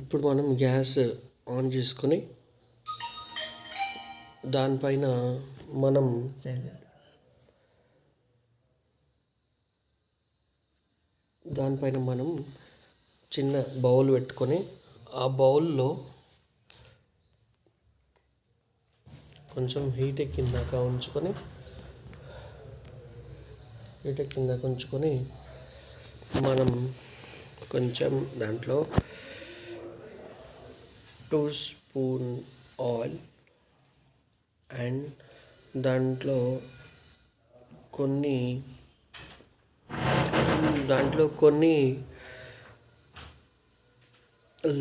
ఇప్పుడు మనం gas on చేసుకొని దానిపైన మనం చిన్న బౌల్ పెట్టుకొని ఆ బౌల్లో కొంచెం హీట్ ఎక్కిందాక ఉంచుకొని మనం కొంచెం దాంట్లో 2 స్పూన్ ఆయిల్ అండ్ దాంట్లో కొన్ని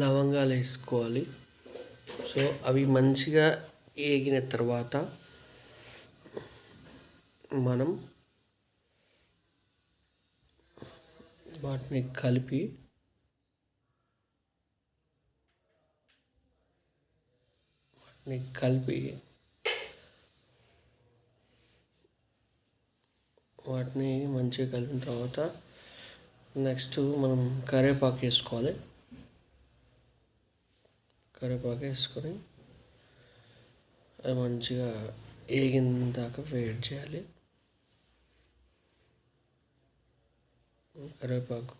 లవంగాలు వేసుకోవాలి. సో అవి మంచిగా వేగిన తర్వాత మనం వాటిని కలిపి వాటిని మంచిగా కలిపిన తర్వాత నెక్స్ట్ మనం కరివేపాకు వేసుకోవాలి. కరివేపాకు వేసుకొని అది మంచిగా వేగిన దాకా వెయిట్ చేయాలి. కరివేపాకు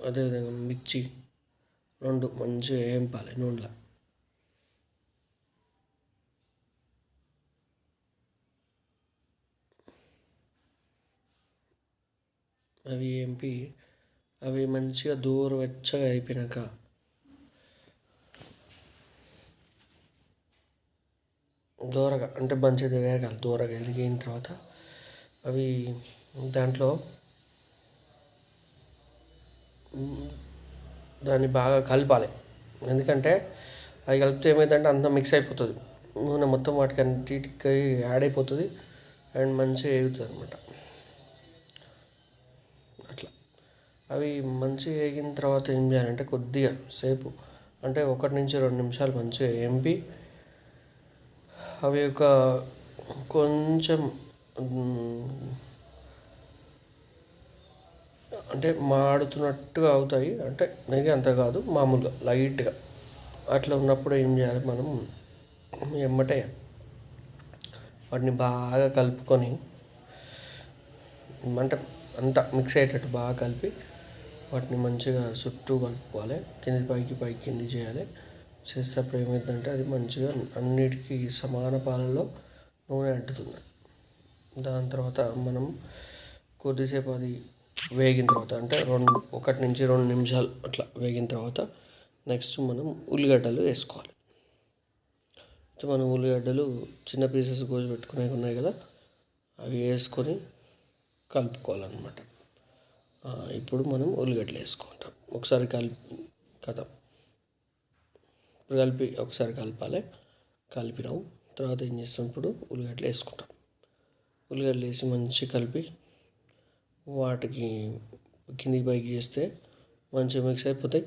అదేవిధంగా మిర్చి 2 మంచిగా వేంపాలి నూనెలో. అవి మంచిగా దూరవెచ్చగా అయిపోయినాక దూరగా అంటే మంచిగా వేగాలి. దూరగా ఎరిగిన తర్వాత అవి దాంట్లో దాన్ని బాగా కలపాలి. ఎందుకంటే అవి కలిపితే ఏమైందంటే అంతా మిక్స్ అయిపోతుంది. నూనె మొత్తం వాటికి అన్నిటికి యాడ్ అయిపోతుంది అండ్ మంచిగా వేగుతుంది అనమాట. అట్లా అవి మంచిగా వేగిన తర్వాత ఏం చేయాలంటే కొద్దిగా సేపు అంటే 1 నుంచి 2 నిమిషాలు మంచిగా వేంపి అవి కొంచెం అంటే మాడుతున్నట్టుగా అవుతాయి. అంటే నెయ్యి అంత కాదు, మామూలుగా లైట్గా అట్లా ఉన్నప్పుడు ఏం చేయాలి, మనం ఎమ్మటే వాటిని బాగా కలుపుకొని అంటే అంతా మిక్స్ అయ్యేటట్టు బాగా కలిపి వాటిని మంచిగా చుట్టూ కలుపుకోవాలి. కింది పైకి కింది చేయాలి. చేసేటప్పుడు ఏమైందంటే అది మంచిగా అన్నిటికీ సమాన పాలలో నూనె అంటుతుంది. దాని తర్వాత మనం కొద్దిసేపు అది వేగిన తర్వాత అంటే 1 నుంచి 2 నిమిషాలు అట్లా వేగిన తర్వాత నెక్స్ట్ మనం ఉల్లిగడ్డలు వేసుకోవాలి. మనం ఉల్లిగడ్డలు చిన్న పీసెస్ కోసి పెట్టుకునేవి ఉన్నాయి కదా, అవి వేసుకొని కలుపుకోవాలన్నమాట. ఇప్పుడు మనం ఉల్లిగడ్డలు వేసుకుంటాం. ఒకసారి ఒకసారి కలపాలి. కలిపినాం తర్వాత ఏం చేస్తాం, ఇప్పుడు ఉల్లిగడ్డలు వేసుకుంటాం. ఉల్లిగడ్డలు వేసి మంచిగా కలిపి వాటికి కిందికి పైకి చేస్తే మంచిగా మిక్స్ అయిపోతాయి,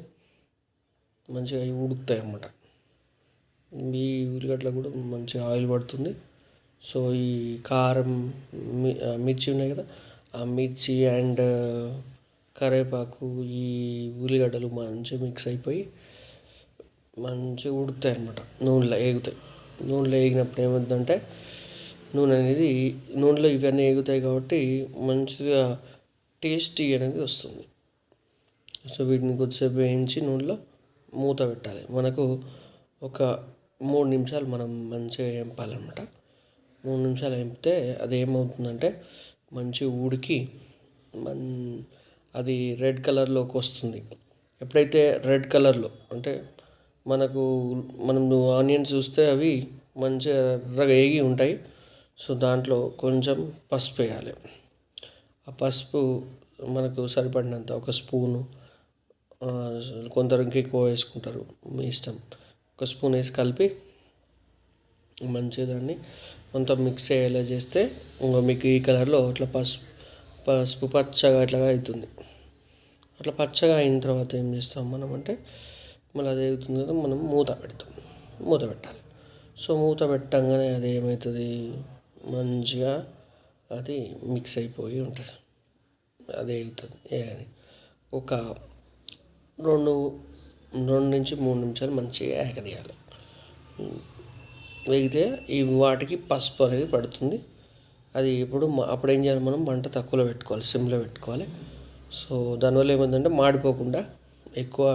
మంచిగా అవి ఉడుకుతాయి అన్నమాట. ఈ ఉల్లిగడ్డలో కూడా మంచిగా ఆయిల్ పడుతుంది. సో ఈ కారం మిర్చి ఉన్నాయి కదా, ఆ మిర్చి అండ్ కరివేపాకు ఈ ఉల్లిగడ్డలు మంచిగా మిక్స్ అయిపోయి మంచిగా ఉడుకుతాయి అన్నమాట. నూనెలో వేగుతాయి. నూనెలో వేగినప్పుడు ఏమవుతుందంటే నూనెలో ఇవన్నీ వేగుతాయి కాబట్టి మంచిగా టేస్టీ అనేది వస్తుంది. సో వీటిని కొద్దిసేపు వేయించి నూనెలో మూత పెట్టాలి. మనకు ఒక 3 నిమిషాలు మనం మంచిగా వేంపాలన్నమాట. 3 నిమిషాలు వేపితే అది ఏమవుతుందంటే మంచిగా ఉడికి అది రెడ్ కలర్లోకి వస్తుంది. ఎప్పుడైతే రెడ్ కలర్లో అంటే మనం ఆనియన్స్ చూస్తే అవి మంచిగా ఎర్రగా వేగి ఉంటాయి. సో దాంట్లో కొంచెం పసుపు వేయాలి. ఆ పసుపు మనకు సరిపడినంత 1 స్పూను, కొందరు ఇంకా ఎక్కువ వేసుకుంటారు, మీ ఇష్టం. 1 స్పూన్ వేసి కలిపి మంచిగా దాన్ని కొంత మిక్స్ అయ్యేలా చేస్తే మీకు ఈ కలర్లో అట్లా పసుపు పచ్చగా అట్లా అవుతుంది. అట్లా పచ్చగా అయిన తర్వాత ఏం చేస్తాం మనం అంటే మళ్ళీ అది అవుతుంది కదా, మనం మూత పెట్టాలి. సో మూత పెట్టంగానే అది ఏమవుతుంది, మంచిగా అది మిక్స్ అయిపోయి ఉంటుంది. అది అవుతుంది. ఒక 2 2 నుంచి 3 నిమిషాలు మంచిగా ఎగనియాలి. వేగితే ఈ వాటికి పసుపు అనేది పడుతుంది. అది అప్పుడు ఏం చేయాలి, మనం మంట తక్కువలో పెట్టుకోవాలి, సిమ్లో పెట్టుకోవాలి. సో దానివల్ల ఏమైందంటే మాడిపోకుండా ఎక్కువ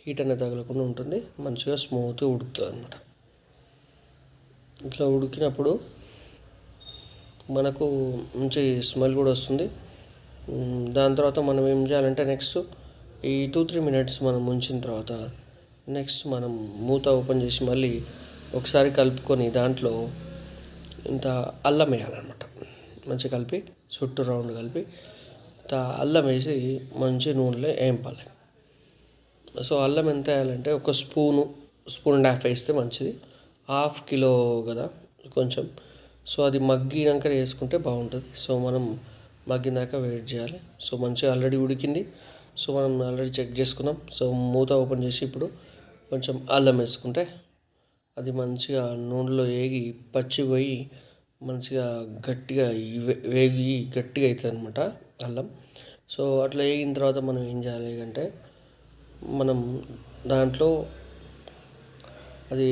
హీట్ అనేది తగలకుండా ఉంటుంది, మంచిగా స్మూత్గా ఉడుకుతుంది అనమాట. ఇట్లా ఉడికినప్పుడు మనకు మంచి స్మెల్ కూడా వస్తుంది. దాని తర్వాత మనం ఏం చేయాలంటే నెక్స్ట్ ఈ 2-3 మినిట్స్ మనం ఉంచిన తర్వాత నెక్స్ట్ మనం మూత ఓపెన్ చేసి మళ్ళీ ఒకసారి కలుపుకొని దాంట్లో ఇంత అల్లం వేయాలన్నమాట. మంచిగా కలిపి చుట్టూ రౌండ్ కలిపి ఇంత అల్లం వేసి మంచి నూనెలో వేయింపాలి. సో అల్లం ఎంత వేయాలంటే ఒక స్పూన్ అండ్ హాఫ్ వేస్తే మంచిది. 1/2 కిలో కదా కొంచెం. సో అది మగ్గినాక వేసుకుంటే బాగుంటుంది. సో మనం మగ్గినాక వెయిట్ చేయాలి. సో మంచిగా ఆల్రెడీ ఉడికింది. సో మనం ఆల్రెడీ చెక్ చేసుకున్నాం. సో మూత ఓపెన్ చేసి ఇప్పుడు కొంచెం అల్లం వేసుకుంటే అది మంచిగా నూనెలో వేగి పచ్చిపోయి మంచిగా గట్టిగా వేగి గట్టిగా అవుతుంది అనమాట అల్లం. సో అట్లా వేగిన తర్వాత మనం ఏం చేయాలి అంటే మనం దాంట్లో అది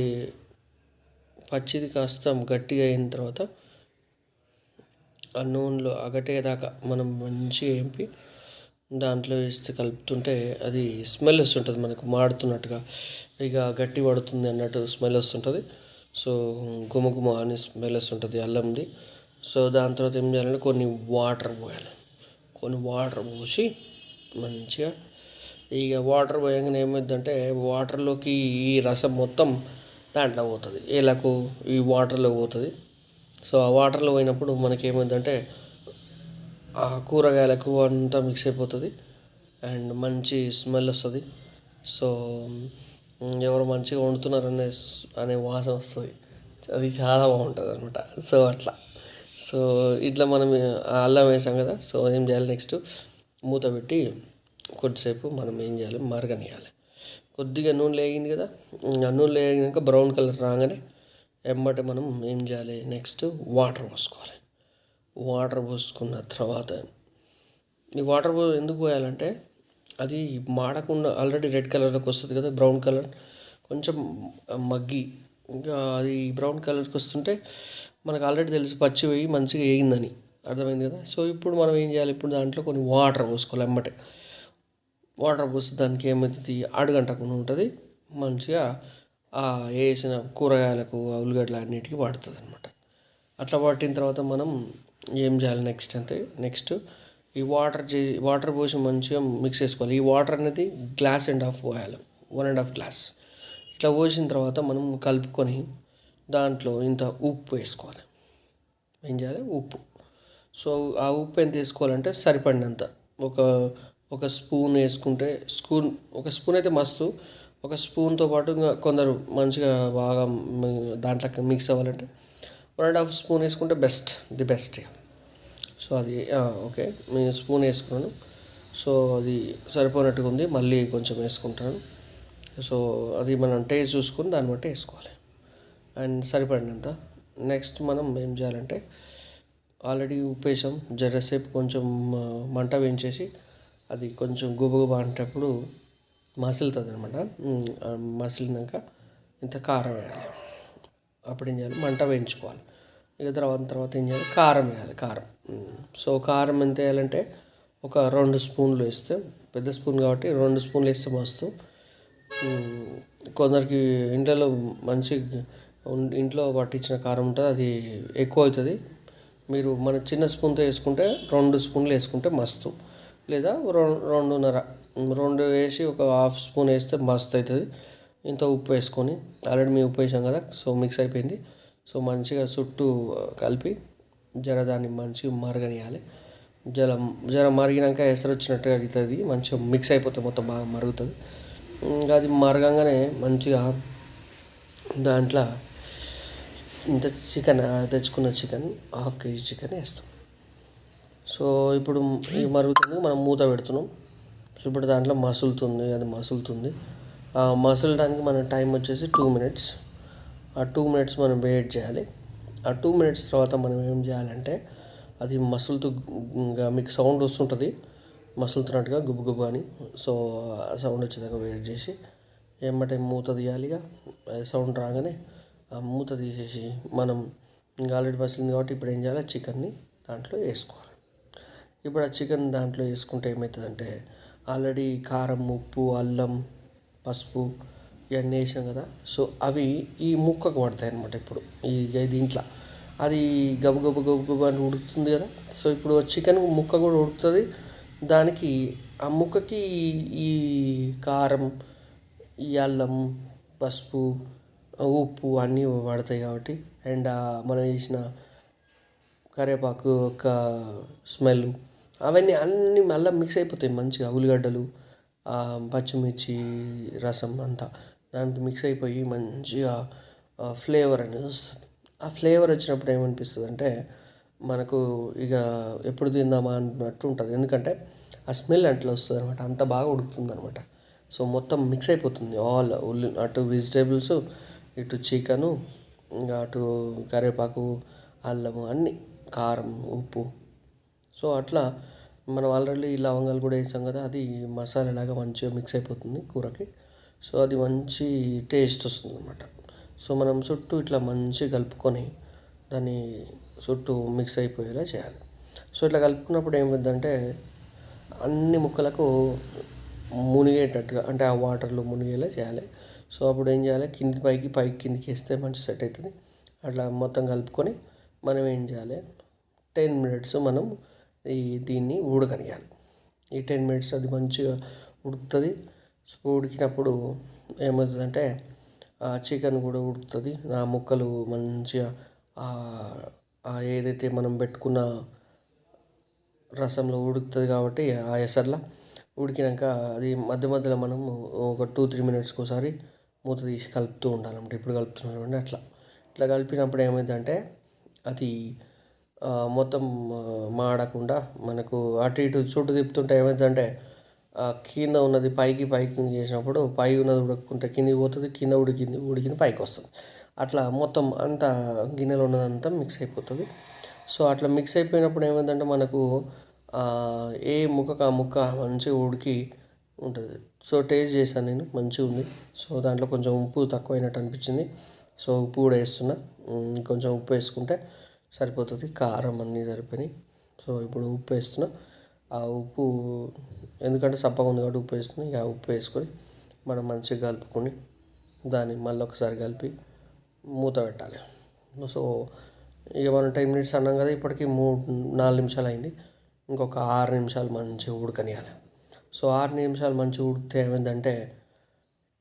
పచ్చిది కాస్త గట్టిగా అయిన తర్వాత ఆ నూనెలో గట్టిగేదాకా మనం మంచిగా వేపి దాంట్లో వేస్తే కలుపుతుంటే అది స్మెల్ వస్తుంటుంది, మనకు మాడుతున్నట్టుగా ఇక గట్టి పడుతుంది అన్నట్టు స్మెల్ వస్తుంటుంది. సో గుమగుమ అని స్మెల్ వస్తుంటుంది అల్లంది. సో దాని తర్వాత ఏం చేయాలంటే కొన్ని వాటర్ పోసి మంచిగా ఇక వాటర్ పోయంగానే ఏమైందంటే వాటర్లోకి ఈ రసం మొత్తం దాంట్లో పోతుంది, ఏలకు ఈ వాటర్లో పోతుంది. సో ఆ వాటర్లో పోయినప్పుడు మనకి ఏమైందంటే ఆ కూరగాయలకు అంతా మిక్స్ అయిపోతుంది అండ్ మంచి స్మెల్ వస్తుంది. సో ఎవరు మంచిగా వండుతున్నారనే అనే వాసన వస్తుంది, అది చాలా బాగుంటుంది అనమాట. సో అట్లా ఇట్లా మనం అల్లం వేసాం కదా. సో ఏం చేయాలి నెక్స్ట్ మూత పెట్టి కొద్దిసేపు మనం ఏం చేయాలి, మరగనియాలి. కొద్దిగా నూనెలో వేగింది కదా, ఆ నూనెలో వేగినాక బ్రౌన్ కలర్ రాగానే వెంబటే మనం ఏం చేయాలి నెక్స్ట్ వాటర్ పోసుకోవాలి. వాటర్ పోసుకున్న తర్వాత ఈ వాటర్ ఎందుకు పోయాలంటే అది మాడకుండా ఆల్రెడీ రెడ్ కలర్లోకి వస్తుంది కదా, బ్రౌన్ కలర్ కొంచెం మగ్గి ఇంకా అది బ్రౌన్ కలర్కి వస్తుంటే మనకు ఆల్రెడీ తెలుసు పచ్చి పోయి మంచిగా వేగిందని అర్థమైంది కదా. సో ఇప్పుడు మనం ఏం చేయాలి, ఇప్పుడు దాంట్లో కొన్ని వాటర్ పోసుకోవాలి. వెంబటే వాటర్ పోస్తే దానికి ఏమవుతుంది, అడుగంటకుండా ఉంటుంది, మంచిగా వేసిన కూరగాయలకు ఉల్లిగడ్డలు అన్నిటికీ పడుతుంది అనమాట. అట్లా పట్టిన తర్వాత మనం ఏం చేయాలి నెక్స్ట్ అంటే నెక్స్ట్ ఈ వాటర్ పోసి మంచిగా మిక్స్ చేసుకోవాలి. ఈ వాటర్ అనేది 1.5 గ్లాస్ పోయాలి, 1.5 గ్లాస్. ఇట్లా పోసిన తర్వాత మనం కలుపుకొని దాంట్లో ఇంత ఉప్పు వేసుకోవాలి. ఏం చేయాలి, ఉప్పు. సో ఆ ఉప్పు ఎంత వేసుకోవాలంటే సరిపడినంత ఒక స్పూన్ వేసుకుంటే ఒక స్పూన్ అయితే మస్తు. ఒక స్పూన్తో పాటు ఇంకా కొందరు మంచిగా బాగా దాంట్లో మిక్స్ అవ్వాలంటే 1.5 స్పూన్ వేసుకుంటే ది బెస్ట్. సో అది ఓకే, నేను స్పూన్ వేసుకున్నాను. సో అది సరిపోయినట్టుగా ఉంది, మళ్ళీ కొంచెం వేసుకుంటాను. సో అది మనం టేస్ట్ చూసుకొని దాన్ని బట్టి వేసుకోవాలి అండ్ సరిపడినంత. నెక్స్ట్ మనం ఏం చేయాలంటే ఆల్రెడీ ఉప్పు వేసాం, జరసేపు కొంచెం మంట వేయించేసి అది కొంచెం గుబగుబ అంటప్పుడు మసులుతుంది అనమాట. మసిలినాక ఇంత కారం వేయాలి. అప్పుడు ఏం చేయాలి, మంట వేయించుకోవాలి. ఇక తర్వాత ఏం చేయాలి, కారం వేయాలి. సో కారం ఎంత వేయాలంటే ఒక 2 స్పూన్లు వేస్తే, పెద్ద స్పూన్ కాబట్టి 2 స్పూన్లు వేస్తే మస్తు. కొందరికి ఇంట్లో పట్టించిన కారం ఉంటుంది, అది ఎక్కువ అవుతుంది. మీరు మన చిన్న స్పూన్తో వేసుకుంటే 2 స్పూన్లు వేసుకుంటే మస్తు, లేదా 2 వేసి ఒక 1/2 స్పూన్ వేస్తే మస్తు అవుతుంది. ఇంత ఉప్పు వేసుకొని ఆల్రెడీ మేము ఉప్పు వేసాం కదా, సో మిక్స్ అయిపోయింది. సో మంచిగా చుట్టూ కలిపి దాన్ని మంచిగా మరగనియాలి. జర మరిగినాక ఎసరు వచ్చినట్టుగా అవుతుంది, మంచిగా మిక్స్ అయిపోతుంది, మొత్తం బాగా మరుగుతుంది. ఇంకా అది మరగంగానే మంచిగా దాంట్లో ఇంత తెచ్చుకున్న చికెన్ 1/2 కేజీ చికెన్ వేస్తాం. సో ఇప్పుడు ఈ మరుగుతుంది, మనం మూత పెడుతున్నాం. సో ఇప్పుడు దాంట్లో మసులుతుంది. ఆ మసలడానికి మన టైం వచ్చేసి 2 మినిట్స్. ఆ 2 మినిట్స్ మనం వెయిట్ చేయాలి. ఆ 2 మినిట్స్ తర్వాత మనం ఏం చేయాలంటే అది మసులుతూ ఇంకా మీకు సౌండ్ వస్తుంటుంది. మసులుతున్నట్టుగా గుబు గుబు అని. సో ఆ సౌండ్ వచ్చేదాకా వెయిట్ చేసి ఏమంటే మూత తీయాలి. ఇక సౌండ్ రాగానే ఆ మూత తీసేసి మనం ఇంకా ఆల్రెడీ మసిలింది కాబట్టి ఇప్పుడు ఏం చేయాలి, చికెన్ని దాంట్లో వేసుకోవాలి. ఇప్పుడు ఆ చికెన్ దాంట్లో వేసుకుంటే ఏమవుతుందంటే ఆల్రెడీ కారం, ఉప్పు, అల్లం, పసుపు ఇవన్నీ వేసాం కదా. సో అవి ఈ ముక్కకు పడతాయి అన్నమాట. ఇప్పుడు దీంట్లో అది గబు గబు గబు గబు అని ఉడుకుతుంది కదా. సో ఇప్పుడు చికెన్ ముక్క కూడా ఉడుకుతుంది. దానికి ఆ ముక్కకి ఈ కారం, ఈ అల్లం, పసుపు, ఉప్పు అన్నీ పడతాయి కాబట్టి, అండ్ మనం వేసిన కరివేపాకు ఒక స్మెల్ అవన్నీ అన్నీ మళ్ళీ మిక్స్ అయిపోతాయి మంచిగా. ఉల్లిగడ్డలు, పచ్చిమిర్చి రసం అంతా దాంట్లో మిక్స్ అయిపోయి మంచిగా ఫ్లేవర్ అనేది వస్తుంది. ఆ ఫ్లేవర్ వచ్చినప్పుడు ఏమనిపిస్తుంది అంటే మనకు ఇక ఎప్పుడు తిందామా అన్నట్టు ఉంటుంది. ఎందుకంటే ఆ స్మెల్ అట్లా వస్తుంది అనమాట. అంత బాగా ఉడుకుతుంది అనమాట. సో మొత్తం మిక్స్ అయిపోతుంది ఆల్ అటు వెజిటేబుల్స్, ఇటు చికెను, ఇంకా అటు కరివేపాకు, అల్లము అన్నీ, కారం, ఉప్పు. సో అట్లా మనం ఆల్రెడీ లవంగాలు కూడా వేసాం కదా, అది మసాలా లాగా మంచిగా మిక్స్ అయిపోతుంది కూరకి. సో అది మంచి టేస్ట్ వస్తుంది అనమాట. సో మనం చుట్టూ ఇట్లా మంచిగా కలుపుకొని దాన్ని చుట్టూ మిక్స్ అయిపోయేలా చేయాలి. సో ఇట్లా కలుపుకున్నప్పుడు ఏమైందంటే అన్ని ముక్కలకు మునిగేటట్టుగా, అంటే ఆ వాటర్లో మునిగేలా చేయాలి. సో అప్పుడు ఏం చేయాలి, కింది పైకి పైకి కిందికి వేస్తే మంచి సెట్ అవుతుంది. అట్లా మొత్తం కలుపుకొని మనం ఏం చేయాలి, 10 minutes మనం దీన్ని ఉడకనియాలి. ఈ 10 minutes అది మంచిగా ఉడుకుతుంది. సో ఉడికినప్పుడు ఏమవుతుందంటే చికెన్ కూడా ఉడుకుతుంది. ఆ ముక్కలు మంచిగా ఏదైతే మనం పెట్టుకున్న రసంలో ఉడుకుతుంది కాబట్టి ఆ ఎసర్లో ఉడికినాక అది మధ్య మధ్యలో మనం ఒక 2-3 minutesకి ఒకసారి మూత తీసి కలుపుతూ ఉండాలన్నమాట. ఇప్పుడు కలుపుతున్నాం అట్లా. ఇట్లా కలిపినప్పుడు ఏమైందంటే అది మొత్తం మాడకుండా మనకు అటు ఇటు చుట్టూ తిప్పుతుంటే ఏమైందంటే కింద ఉన్నది పైకి పైకి చేసినప్పుడు పై ఉన్నది ఉడకుంటే కిందికి పోతుంది, కింద ఉడికింది పైకి వస్తుంది. అట్లా మొత్తం అంతా గిన్నెలో ఉన్నదంతా మిక్స్ అయిపోతుంది. సో అట్లా మిక్స్ అయిపోయినప్పుడు ఏమైందంటే మనకు ఏ ముక్కకు ఆ ముక్క మంచిగా ఉడికి ఉంటుంది. సో టేస్ట్ చేశాను నేను, మంచిగా ఉంది. సో దాంట్లో కొంచెం ఉప్పు తక్కువైనట్టు అనిపించింది. సో ఉప్పు కూడా వేస్తున్నా. కొంచెం ఉప్పు వేసుకుంటే సరిపోతుంది. కారం అన్నీ సరిపోయినాయి. సో ఇప్పుడు ఉప్పు వేస్తున్నా. ఆ ఉప్పు ఎందుకంటే సప్పగా ఉంది కాబట్టి ఉప్పు వేస్తున్నా. ఇక ఉప్పు వేసుకొని మనం మంచిగా కలుపుకొని దాన్ని మళ్ళీ ఒకసారి కలిపి మూత పెట్టాలి. సో ఇక మనం 10 minutes అన్నాం కదా, ఇప్పటికి 4 నిమిషాలు అయింది. ఇంకొక 6 నిమిషాలు మంచిగా ఉడకనియాలి. సో 6 నిమిషాలు మంచిగా ఉడికితే ఏమైందంటే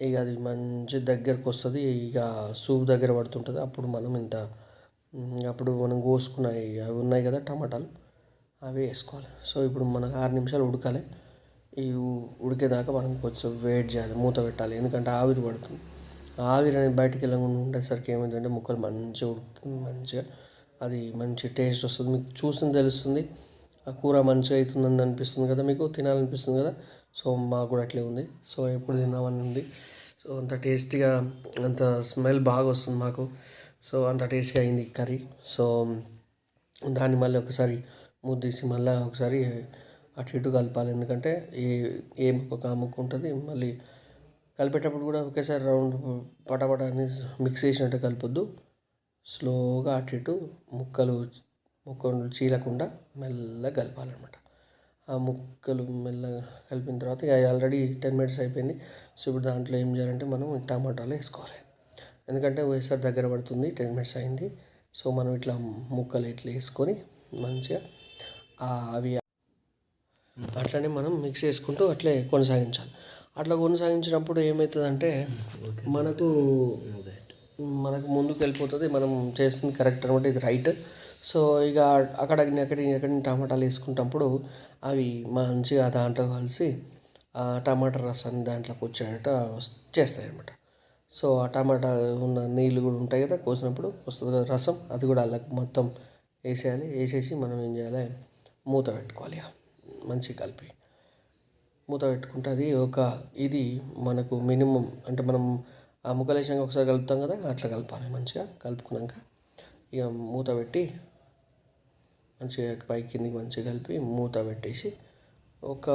ఇక అది మంచి దగ్గరకు వస్తుంది. ఇక సూప్ దగ్గర పడుతుంటుంది. అప్పుడు మనం కోసుకున్నాయి అవి ఉన్నాయి కదా టమాటాలు, అవి వేసుకోవాలి. సో ఇప్పుడు మనకు 6 నిమిషాలు ఉడకాలి. ఈ ఉడికేదాకా మనం కొంచెం వెయిట్ చేయాలి, మూత పెట్టాలి. ఎందుకంటే ఆవిరి పడుతుంది. ఆవిరి అనేది బయటికి వెళ్ళకుండా ఉండేసరికి ఏమైందంటే ముక్కలు మంచిగా ఉడుకుతుంది. మంచిగా అది మంచి టేస్ట్ వస్తుంది. మీకు చూసిన తెలుస్తుంది ఆ కూర మంచిగా అవుతుందని అనిపిస్తుంది కదా, మీకు తినాలనిపిస్తుంది కదా. సో మాకు కూడా అట్లే ఉంది. సో ఎప్పుడు తిందామని ఉంది. సో అంత టేస్టీగా, అంత స్మెల్ బాగా వస్తుంది మాకు. సో అంత టేస్టీగా అయింది కర్రీ. సో దాన్ని మళ్ళీ ఒకసారి మూత తీసి మళ్ళీ ఒకసారి అటు ఇటు కలపాలి. ఎందుకంటే ఏ ముక్క ఆ ముక్క ఉంటుంది. మళ్ళీ కలిపేటప్పుడు కూడా ఒకేసారి రౌండ్ పటపట అని మిక్స్ చేసినట్టు కలపొద్దు. స్లోగా అటు ఇటు ముక్కలు చీలకుండా మెల్లగా కలపాలన్నమాట. ఆ ముక్కలు మెల్లగా కలిపిన తర్వాత ఇక ఆల్రెడీ 10 minutes అయిపోయింది. సో ఇప్పుడు దాంట్లో ఏం చేయాలంటే మనం టమాటాలు వేసుకోవాలి. ఎందుకంటే ఒకసారి దగ్గర పడుతుంది, 10 minutes అయింది. సో మనం ఇట్లా ముక్కలు ఇట్లా వేసుకొని మంచిగా అవి అట్లనే మనం మిక్స్ చేసుకుంటూ అట్లే కొనసాగించాలి. అట్లా కొనసాగించినప్పుడు ఏమవుతుందంటే మనకు ముందుకు వెళ్ళిపోతుంది. మనం చేస్తుంది కరెక్ట్ అనమాట, ఇది రైట్. సో ఇక అక్కడి టమాటాలు వేసుకుంటప్పుడు అవి మంచిగా దాంట్లో కలిసి టమాటా రసాన్ని దాంట్లోకి వచ్చేటట్టు చేస్తాయి అన్నమాట. సో ఆ టమాటా ఉన్న నీళ్ళు కూడా ఉంటాయి కదా, కోసినప్పుడు వస్తుంది కదా రసం, అది కూడా అలా మొత్తం వేసేయాలి. వేసేసి మనం ఏం చేయాలి, మూత పెట్టుకోవాలి. మంచిగా కలిపి మూత పెట్టుకుంటే అది ఇది మనకు మినిమం, అంటే మనం ఆ ముక్కలు వేసాక ఒకసారి కలుపుతాం కదా, అట్లా కలపాలి. మంచిగా కలుపుకున్నాక ఇక మూత పెట్టి మంచిగా పైకి కిందికి మంచిగా కలిపి మూత పెట్టేసి ఒక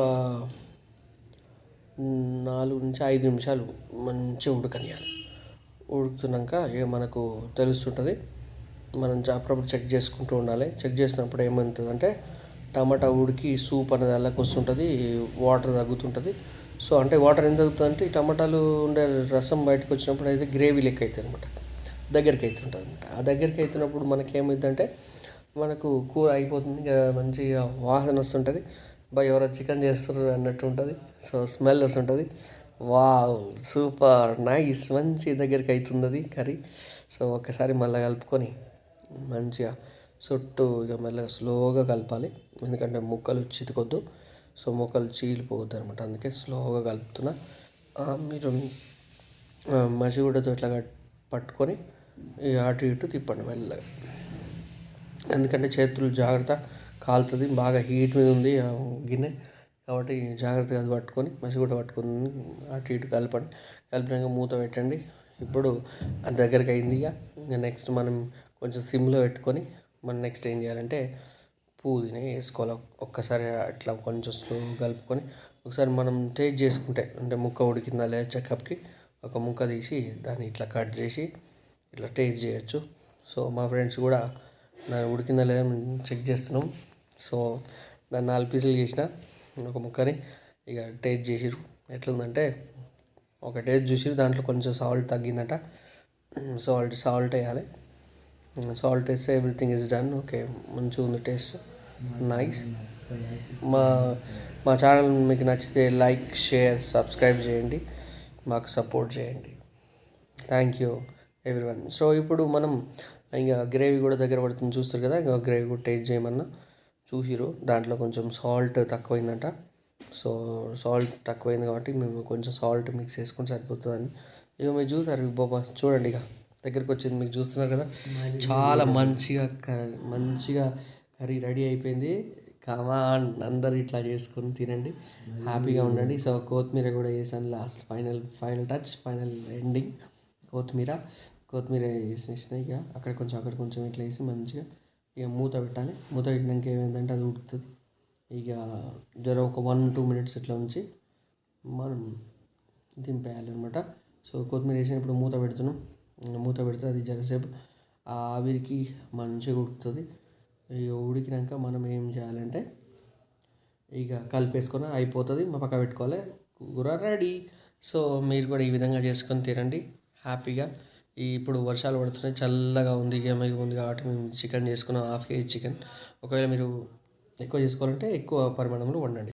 4 నుంచి 5 నిమిషాలు మంచిగా ఉడకనియాలి. ఉడుకుతున్నాక ఇక మనకు తెలుస్తుంటుంది. మనం అప్పుడప్పుడు చెక్ చేసుకుంటూ ఉండాలి. చెక్ చేసినప్పుడు ఏమవుతుందంటే టమాటా ఉడికి సూప్ అనేది అల్లకి వస్తుంటుంది, వాటర్ తగ్గుతుంటుంది. సో అంటే వాటర్ ఎంత తగ్గుతుంది, ఈ టమాటాలు ఉండే రసం బయటకు వచ్చినప్పుడు అయితే గ్రేవీ లెక్క అవుతుంది అనమాట, దగ్గరికి అవుతుంటుంది అనమాట. ఆ దగ్గరికి అవుతున్నప్పుడు మనకేమైందంటే మనకు కూర అయిపోతుంది కదా, మంచిగా వాసన వస్తుంటుంది. ఎవరో చికెన్ చేస్తారు అన్నట్టు ఉంటుంది. సో స్మెల్ వస్తుంటుంది. వావ్, సూపర్ నైస్, మంచి దగ్గరికి అవుతుంది అది కర్రీ. సో ఒక్కసారి మళ్ళీ కలుపుకొని మంచిగా చుట్టూ ఇక మెల్లగా స్లోగా కలపాలి, ఎందుకంటే ముక్కలు చితకొద్దు. సో ముక్కలు చీలిపోవద్దు అనమాట, అందుకే స్లోగా కలుపుతున్నా. మీరు మసిగుడ్డతో ఇట్లా పట్టుకొని ఇక అటు ఇటు తిప్పండి మెల్లగా, ఎందుకంటే చేతులు జాగ్రత్త, కాలుతుంది, బాగా హీట్ మీద ఉంది గిన్నె కాబట్టి జాగ్రత్తగా అది పట్టుకొని మసిగుడ్డ పట్టుకొని అటు ఇటు కలపండి. కలిపినాక మూత పెట్టండి. ఇప్పుడు అది దగ్గరికి అయింది. ఇక నెక్స్ట్ మనం కొంచెం సిమ్లో పెట్టుకొని మనం నెక్స్ట్ ఏం చేయాలంటే పుదీనా వేసుకోవాలి. ఒక్కసారి అట్లా కొంచెం స్లో కలుపుకొని ఒకసారి మనం టేస్ట్ చేసుకుంటే అంటే ముక్క ఉడికిందా లేదా చెకప్కి ఒక ముక్క తీసి దాన్ని ఇట్లా కట్ చేసి ఇట్లా టేస్ట్ చేయొచ్చు. సో మా ఫ్రెండ్స్ కూడా దాన్ని ఉడికిందా లేదా చెక్ చేస్తున్నాం. సో దాన్ని 4 పీసులు చేసిన ఒక ముక్కని ఇక టేస్ట్ చేసిరు. ఎట్లుందంటే ఒక టేస్ట్ చూసి దాంట్లో కొంచెం సాల్ట్ తగ్గిందట. సాల్ట్ వేయాలి. సాల్ట్ వేస్తే ఎవ్రీథింగ్ ఇస్ డన్. ఓకే, మంచిగా ఉంది టేస్ట్, నైస్. మా మా ఛానల్ మీకు నచ్చితే లైక్, షేర్, సబ్స్క్రైబ్ చేయండి, మాకు సపోర్ట్ చేయండి. Thank you everyone. సో ఇప్పుడు మనం ఇంకా గ్రేవీ కూడా దగ్గర పడుతుంది చూస్తారు కదా, ఇంకా గ్రేవీ కూడా టేస్ట్ చేయమన్నా చూసిరు. దాంట్లో కొంచెం సాల్ట్ తక్కువైందంట. సో సాల్ట్ తక్కువైంది కాబట్టి మేము కొంచెం సాల్ట్ మిక్స్ చేసుకొని సరిపోతుందని ఇక మీరు చూసారు. బాబా చూడండి, ఇక దగ్గరికి వచ్చింది, మీకు చూస్తున్నారు కదా, చాలా మంచిగా కర్రీ రెడీ అయిపోయింది. కమాన్, అందరు ఇట్లా చేసుకొని తినండి, హ్యాపీగా ఉండండి. సో కొత్తిమీర కూడా వేసాను last, final touch, final ending. కొత్తిమీర వేసేసిన ఇక అక్కడ కొంచెం ఇట్లా వేసి మంచిగా ఇక మూత పెట్టాలి. మూత పెట్టినాక ఏమైందంటే అది ఉడుకుతుంది. ఇక ఒక 1-2 మినిట్స్ ఇట్లా ఉంచి మనం దింపేయాలి అనమాట. సో కొత్తిమీర వేసినప్పుడు మూత పెడుతున్నాం. మూత పెడితే అది జరసేపు ఆవిరికి మంచిగా ఉడుకుతుంది. ఇక ఉడికినాక మనం ఏం చేయాలంటే ఇక కలిపేసుకొని అయిపోతుంది, మా పక్క పెట్టుకోవాలి, కూర రెడీ. సో మీరు కూడా ఈ విధంగా చేసుకొని తినండి హ్యాపీగా. ఇప్పుడు వర్షాలు పడుతున్నాయి, చల్లగా ఉంది, ఏమైగా ఉంది కాబట్టి మేము చికెన్ చేసుకున్నాం, 1/2 kg చికెన్. ఒకవేళ మీరు ఎక్కువ చేసుకోవాలంటే ఎక్కువ పరిమాణంలో వండండి.